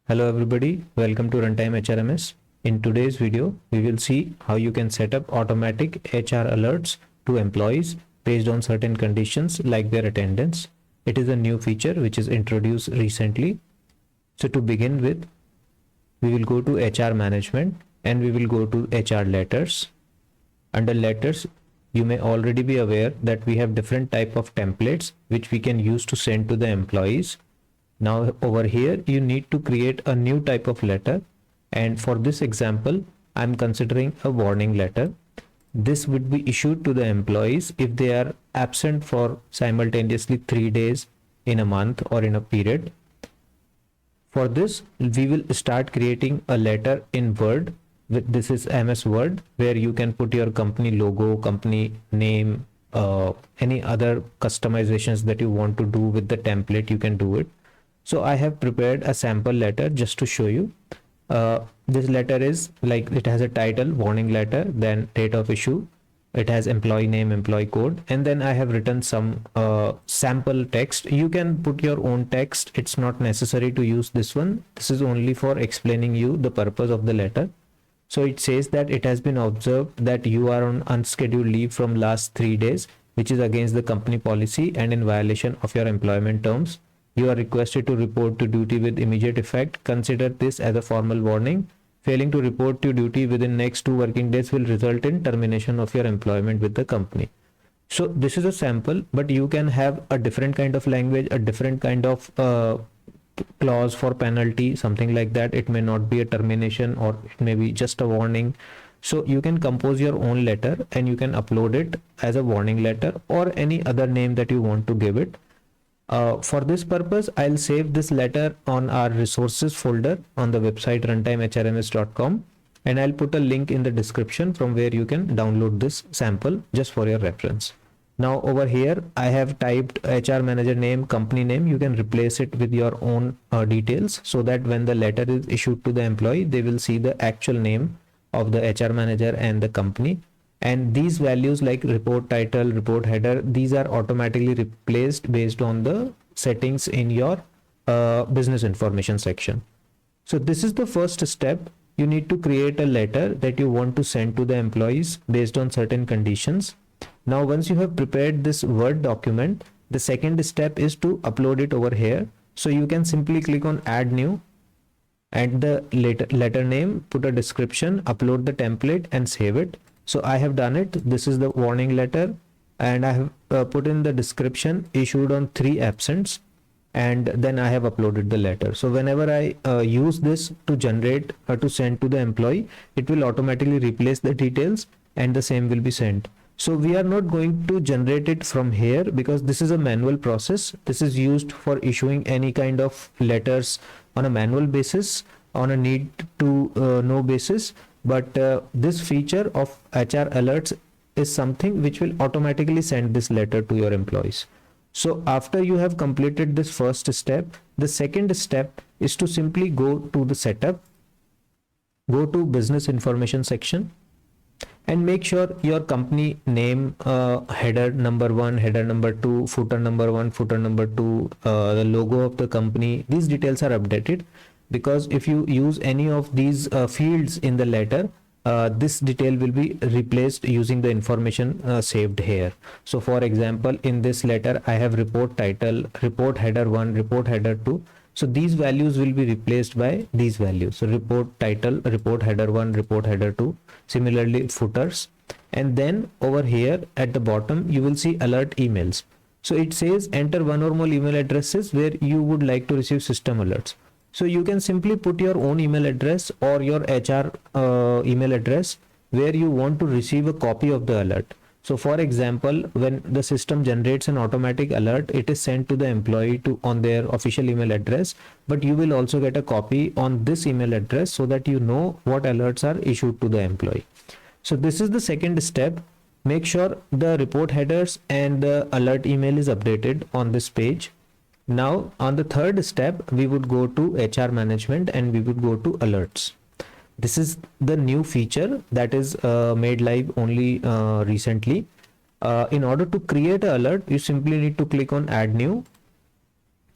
Hello everybody, welcome to Runtime HRMS. In today's video, we will see how you can set up automatic HR alerts to employees based on certain conditions like their attendance. It is a new feature which is introduced recently. So to begin with, we will go to HR management and we will go to HR letters. Under letters, you may already be aware that we have different type of templates which we can use to send to the employees. Now over here, you need to create a new type of letter. And for this example, I'm considering a warning letter. This would be issued to the employees if they are absent for simultaneously 3 days in a month or in a period. For this, we will start creating a letter in Word. This is MS Word, where you can put your company logo, company name, any other customizations that you want to do with the template, you can do it. So I have prepared a sample letter just to show you. This letter is like, it has a title, warning letter, then date of issue. It has employee name, employee code, and then I have written some sample text. You can put your own text. It's not necessary to use this one. This is only for explaining you the purpose of the letter. So it says that it has been observed that you are on unscheduled leave from last 3 days, which is against the company policy and in violation of your employment terms. You are requested to report to duty with immediate effect. Consider this as a formal warning. Failing to report to duty within next 2 working days will result in termination of your employment with the company. So this is a sample, but you can have a different kind of language, a different kind of clause for penalty, something like that. It may not be a termination, or it may be just a warning. So you can compose your own letter and you can upload it as a warning letter or any other name that you want to give it. For this purpose, I'll save this letter on our resources folder on the website runtimehrms.com, and I'll put a link in the description from where you can download this sample just for your reference. Now over here, I have typed HR manager name, company name. You can replace it with your own details so that when the letter is issued to the employee, they will see the actual name of the HR manager and the company. And these values like report title, report header, these are automatically replaced based on the settings in your business information section. So this is the first step. You need to create a letter that you want to send to the employees based on certain conditions. Now, once you have prepared this Word document, the second step is to upload it over here. So you can simply click on add new, add the letter name, put a description, upload the template and save it. So I have done it. This is the warning letter, and I have put in the description issued on 3 absents, and then I have uploaded the letter. So whenever I use this to generate to send to the employee, it will automatically replace the details and the same will be sent. So we are not going to generate it from here because this is a manual process. This is used for issuing any kind of letters on a manual basis, on a need to know basis. But this feature of HR alerts is something which will automatically send this letter to your employees. So after you have completed this first step, the second step is to simply go to the setup, go to business information section, and make sure your company name, header number 1, header number 2, footer number 1, footer number 2, the logo of the company, these details are updated. Because if you use any of these fields in the letter, this detail will be replaced using the information saved here. So for example, in this letter, I have report title, report header 1, report header 2. So these values will be replaced by these values. So report title, report header 1, report header 2, similarly footers. And then over here at the bottom, you will see alert emails. So it says enter 1 or more email addresses where you would like to receive system alerts. So you can simply put your own email address or your HR email address where you want to receive a copy of the alert. So for example, when the system generates an automatic alert, it is sent to the employee on their official email address, but you will also get a copy on this email address so that you know what alerts are issued to the employee. So this is the second step. Make sure the report headers and the alert email is updated on this page. Now on the third step, we would go to HR management and we would go to alerts. This is the new feature that is made live only recently. In order to create an alert, you simply need to click on add new.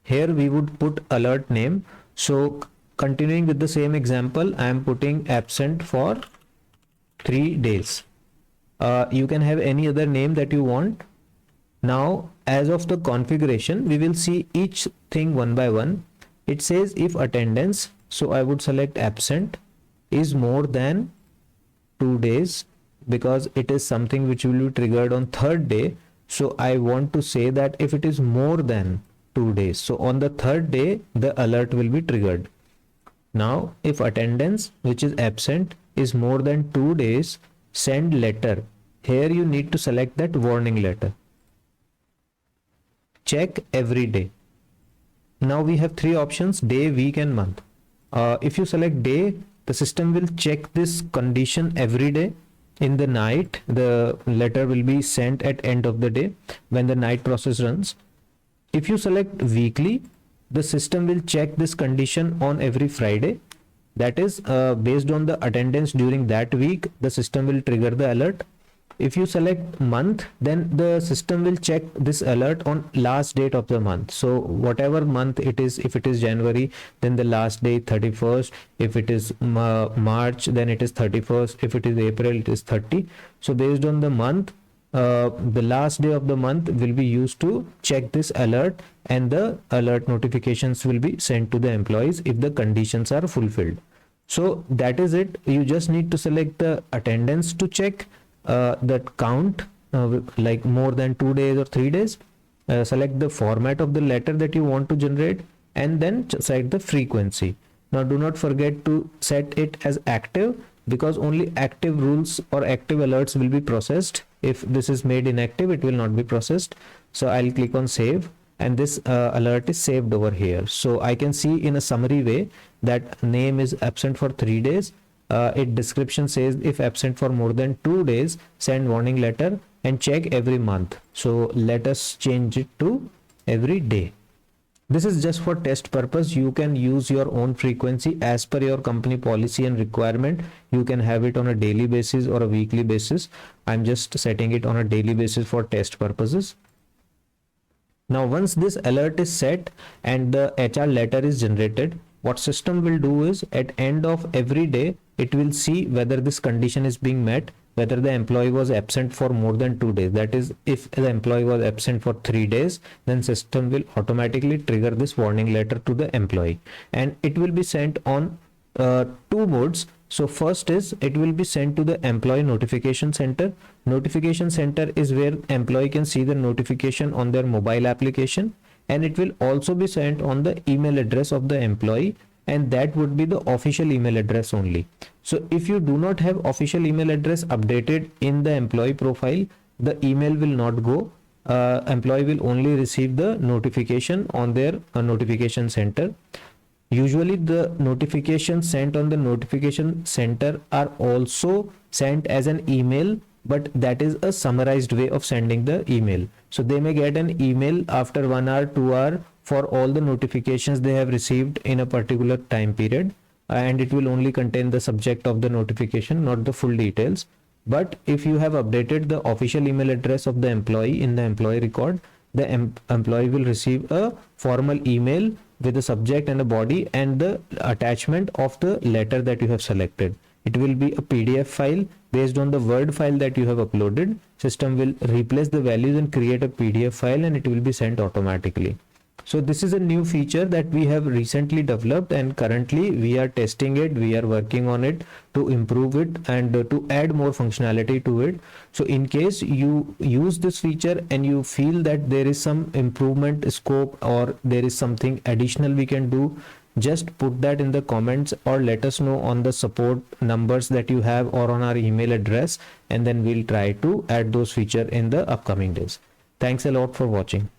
Here we would put alert name. So continuing with the same example, I am putting absent for 3 days. You can have any other name that you want. Now, as of the configuration, we will see each thing one by one. It says if attendance, so I would select absent, is more than 2 days, because it is something which will be triggered on 3rd day. So I want to say that if it is more than 2 days, so on the 3rd day, the alert will be triggered. Now, if attendance, which is absent, is more than 2 days, send letter. Here you need to select that warning letter. Check every day. Now we have 3 options: day, week and month. If you select day, the system will check this condition every day. In the night, the letter will be sent at end of the day when the night process runs. If you select weekly, the system will check this condition on every Friday. That is based on the attendance during that week, the system will trigger the alert. If you select month, then the system will check this alert on last date of the month. So whatever month it is, if it is January, then the last day 31st. If it is March, then it is 31st. If it is April, it is 30. So based on the month, the last day of the month will be used to check this alert, and the alert notifications will be sent to the employees if the conditions are fulfilled. So that is it. You just need to select the attendance to check that count, like more than 2 days or 3 days. Select the format of the letter that you want to generate, and then select the frequency. Now do not forget to set it as active, because only active rules or active alerts will be processed. If this is made inactive, it will not be processed. So I'll click on save, and this alert is saved over here. So I can see in a summary way that name is absent for 3 days. Its description says if absent for more than 2 days, send warning letter and check every month. So let us change it to every day. This is just for test purpose. You can use your own frequency as per your company policy and requirement. You can have it on a daily basis or a weekly basis. I'm just setting it on a daily basis for test purposes. Now once this alert is set and the HR letter is generated, what system will do is at end of every day, it will see whether this condition is being met, whether the employee was absent for more than 2 days. That is, if the employee was absent for 3 days, then system will automatically trigger this warning letter to the employee, and it will be sent on 2 modes. So first is it will be sent to the employee notification center. Notification center is where employee can see the notification on their mobile application, and it will also be sent on the email address of the employee, and that would be the official email address only. So if you do not have official email address updated in the employee profile, the email will not go. Employee will only receive the notification on their notification center. Usually the notifications sent on the notification center are also sent as an email, but that is a summarized way of sending the email. So they may get an email after 1 hour, 2 hour for all the notifications they have received in a particular time period, and it will only contain the subject of the notification, not the full details. But if you have updated the official email address of the employee in the employee record, the employee will receive a formal email with a subject and a body and the attachment of the letter that you have selected. It will be a PDF file based on the Word file that you have uploaded. System will replace the values and create a PDF file, and it will be sent automatically. So this is a new feature that we have recently developed, and currently we are testing it. We are working on it to improve it and to add more functionality to it. So in case you use this feature and you feel that there is some improvement scope or there is something additional we can do, just put that in the comments or let us know on the support numbers that you have or on our email address, and then we'll try to add those features in the upcoming days. Thanks a lot for watching.